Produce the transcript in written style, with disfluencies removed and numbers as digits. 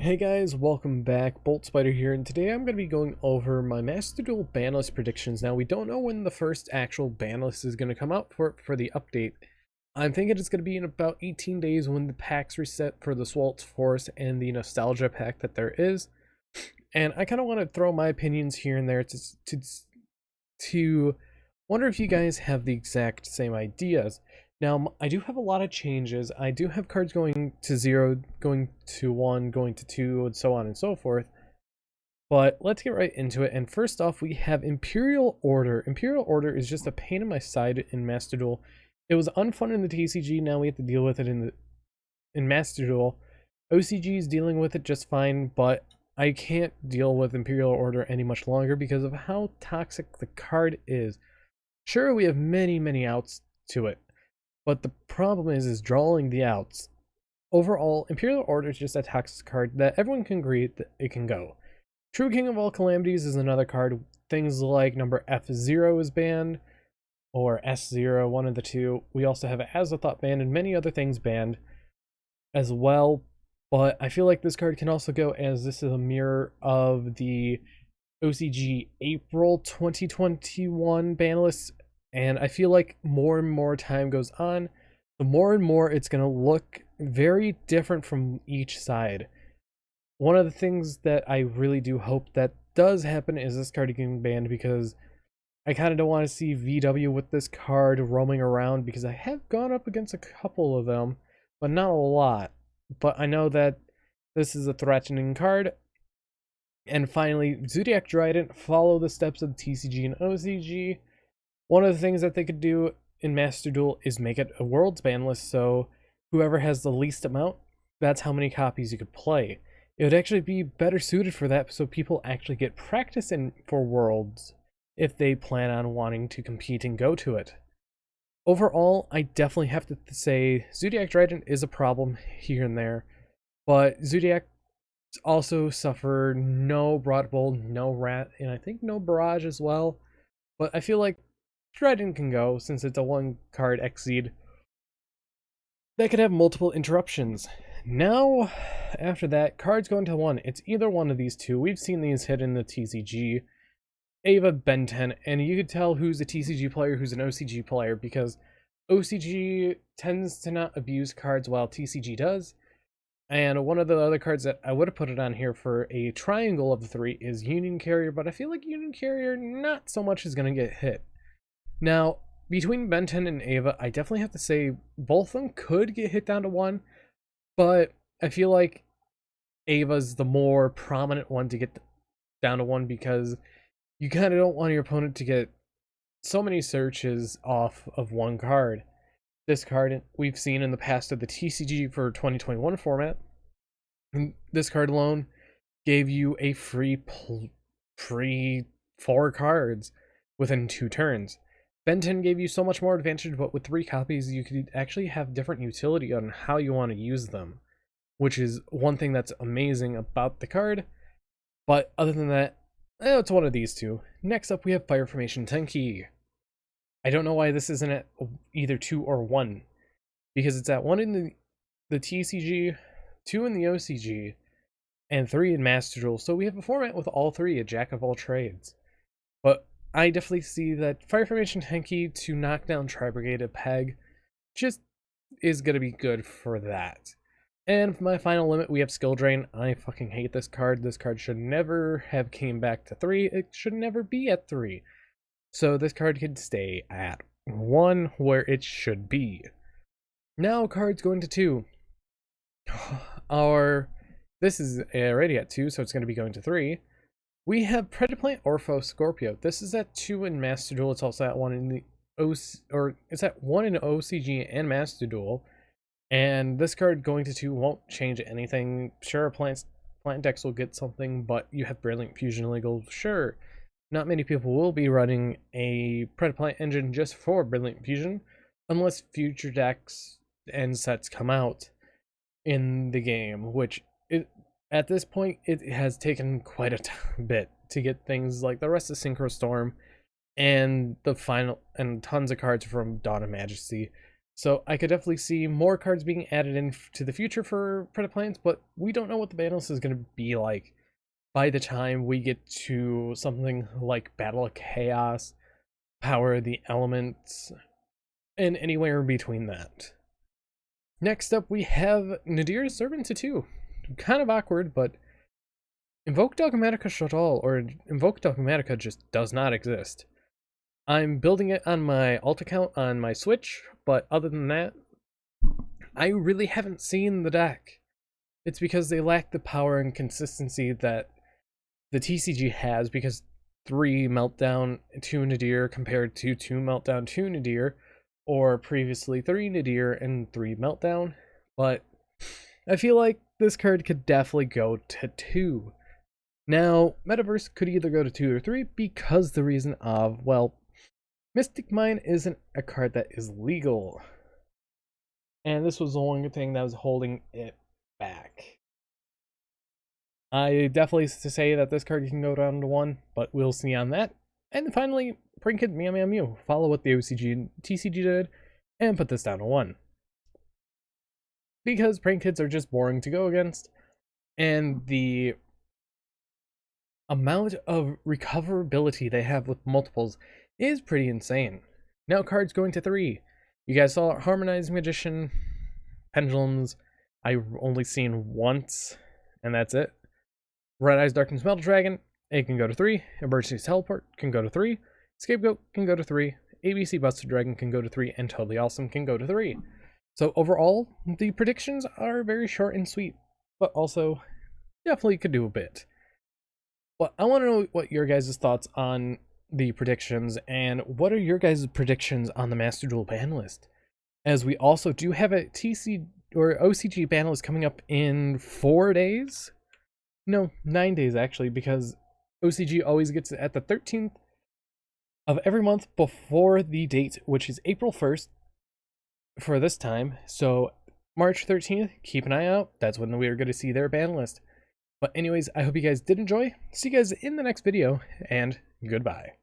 Hey guys, welcome back. Bolt Spider here, and today I'm going to be going over my Master Duel ban list predictions. Now, we don't know when the first actual ban list is going to come out for the update. I'm thinking it's going to be in about 18 days when the packs reset for the Swalt's Force and the Nostalgia pack that there is. And I kind of want to throw my opinions here and there to wonder if you guys have the exact same ideas. Now, I do have a lot of changes. I do have cards going to 0, going to 1, going to 2, and so on and so forth. But let's get right into it. And first off, we have Imperial Order. Imperial Order is just a pain in my side in Master Duel. It was unfun in the TCG, now we have to deal with it in Master Duel. OCG is dealing with it just fine, but I can't deal with Imperial Order any much longer because of how toxic the card is. Sure, we have many outs to it, but the problem is drawing the outs. Overall, Imperial Order is just a toxic card that everyone can agree that it can go. True King of all Calamities is another card. Things like number F0 is banned, or S0, one of the two. We also have Azathoth banned and many other things banned as well. But I feel like this card can also go, as this is a mirror of the OCG April 2021 ban list. And I feel like more and more time goes on, the more and more it's going to look very different from each side. One of the things that I really do hope that does happen is this card getting banned, because I kind of don't want to see VW with this card roaming around, because I have gone up against a couple of them, but not a lot. But I know that this is a threatening card. And finally, Zodiac Dragon, follow the steps of TCG and OCG. One of the things that they could do in Master Duel is make it a Worlds ban list, so whoever has the least amount, that's how many copies you could play. It would actually be better suited for that, so people actually get practice for Worlds if they plan on wanting to compete and go to it. Overall, I definitely have to say Zodiac Dragon is a problem here and there, but Zodiac also suffer no Broad Bolt, no Rat, and I think no Barrage as well. But I feel like Dragon can go, since it's a one card Exceed that could have multiple interruptions. Now, after that, cards going to 1. It's either one of these two. We've seen these hit in the TCG. Ava, Ben 10, and you could tell who's a TCG player, who's an OCG player, because OCG tends to not abuse cards while TCG does. And one of the other cards that I would have put it on here for a triangle of the 3 is Union Carrier, but I feel like Union Carrier not so much is going to get hit. Now, between Ben 10 and Ava, I definitely have to say both of them could get hit down to 1, but I feel like Ava's the more prominent one to get down to 1, because you kind of don't want your opponent to get so many searches off of one card. This card we've seen in the past of the TCG for 2021 format. And this card alone gave you a free 4 cards within 2 turns. Ben 10 gave you so much more advantage, but with 3 copies, you could actually have different utility on how you want to use them, which is one thing that's amazing about the card. But other than that, it's one of these two. Next up, we have Fire Formation Tenki. I don't know why this isn't at either 2 or 1, because it's at 1 in the TCG, 2 in the OCG, and 3 in Master Duel. So we have a format with all 3, a jack of all trades. But I definitely see that Fire Formation Tenki to knock down Tri-Brigade Peg just is going to be good for that. And for my final limit, we have Skill Drain. I fucking hate this card. This card should never have came back to 3. It should never be at 3. So this card could stay at 1, where it should be. Now cards going to 2. This is already at 2, so it's going to be going to 3. We have Predaplant Orpho Scorpio. This is at 2 in Master Duel. It's also at 1 in the it's at 1 in OCG and Master Duel. And this card going to 2 won't change anything. Sure, plant decks will get something, but you have Brilliant Fusion legal. Sure, not many people will be running a Predaplant engine just for Brilliant Fusion, unless future decks and sets come out in the game, which at this point, it has taken quite a bit to get things like the rest of Synchro Storm and the final and tons of cards from Dawn of Majesty. So I could definitely see more cards being added in to the future for Product Plans, but we don't know what the ban list is going to be like by the time we get to something like Battle of Chaos, Power of the Elements, and anywhere in between that. Next up, we have Nadir's Servant to 2. Kind of awkward, but Invoke Dogmatica Shadal, or Invoke Dogmatica, just does not exist. I'm building it on my alt account on my Switch, but other than that, I really haven't seen the deck. It's because they lack the power and consistency that the TCG has, because 3 Meltdown, 2 Nadir compared to 2 Meltdown, 2 Nadir, or previously 3 Nadir and 3 Meltdown. But I feel like this card could definitely go to 2. Now, Metaverse could either go to 2 or 3 because the reason of, well, Mystic Mine isn't a card that is legal. And this was the only thing that was holding it back. I definitely say that this card can go down to 1, but we'll see on that. And finally, Prank Kid Meow Meow Mew. Follow what the OCG and TCG did, and put this down to 1. Because Prank Kids are just boring to go against, and the amount of recoverability they have with multiples is pretty insane. Now cards going to 3. You guys saw Harmonizing Magician, Pendulums, I've only seen once, and that's it. Red Eyes Darkness Metal Dragon, it can go to 3. Emergency Teleport can go to 3. Scapegoat can go to 3. ABC Busted Dragon can go to 3. And Totally Awesome can go to 3. So overall, the predictions are very short and sweet, but also definitely could do a bit. But I want to know what your guys' thoughts on the predictions, and what are your guys' predictions on the Master Duel ban list? As we also do have a TC or OCG ban list coming up in 4 days. No, 9 days actually, because OCG always gets it at the 13th of every month before the date, which is April 1st for this time. So March 13th, keep an eye out. That's when we are going to see their ban list. But anyways, I hope you guys did enjoy. See you guys in the next video, and goodbye.